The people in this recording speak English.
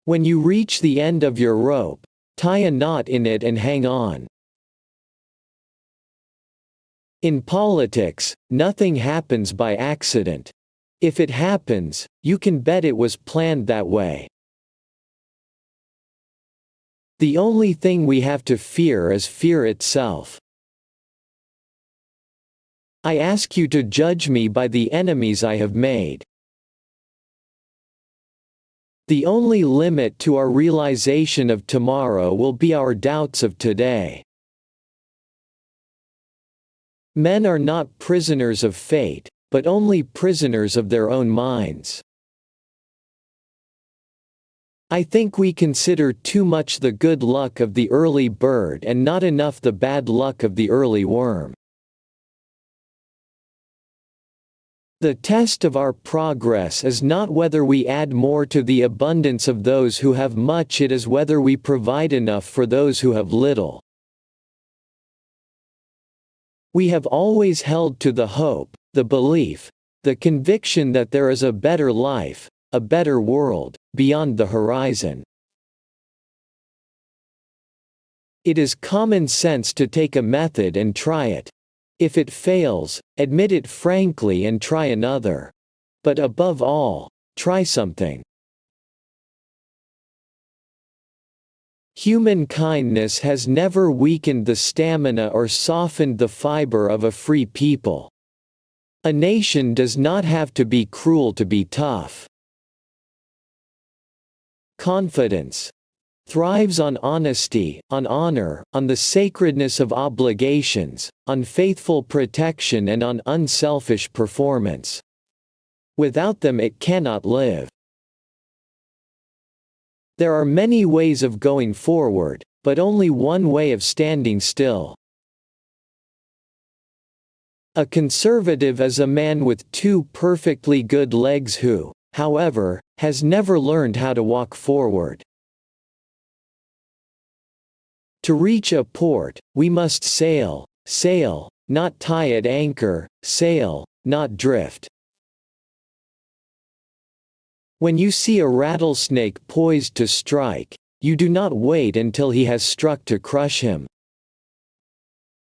When you reach the end of your rope, tie a knot in it and hang on. In politics, nothing happens by accident. If it happens, you can bet it was planned that way. The only thing we have to fear is fear itself. I ask you to judge me by the enemies I have made. The only limit to our realization of tomorrow will be our doubts of today. Men are not prisoners of fate, but only prisoners of their own minds. I think we consider too much the good luck of the early bird and not enough the bad luck of the early worm. The test of our progress is not whether we add more to the abundance of those who have much, it is whether we provide enough for those who have little. We have always held to the hope, the belief, the conviction that there is a better life, a better world, beyond the horizon. It is common sense to take a method and try it. If it fails, admit it frankly and try another. But above all, try something. Human kindness has never weakened the stamina or softened the fiber of a free people. A nation does not have to be cruel to be tough. Confidence thrives on honesty, on honor, on the sacredness of obligations, on faithful protection and on unselfish performance. Without them it cannot live. There are many ways of going forward, but only one way of standing still. A conservative is a man with two perfectly good legs who, however, has never learned how to walk forward. To reach a port, we must sail, sail, not tie at anchor, sail, not drift. When you see a rattlesnake poised to strike, you do not wait until he has struck to crush him.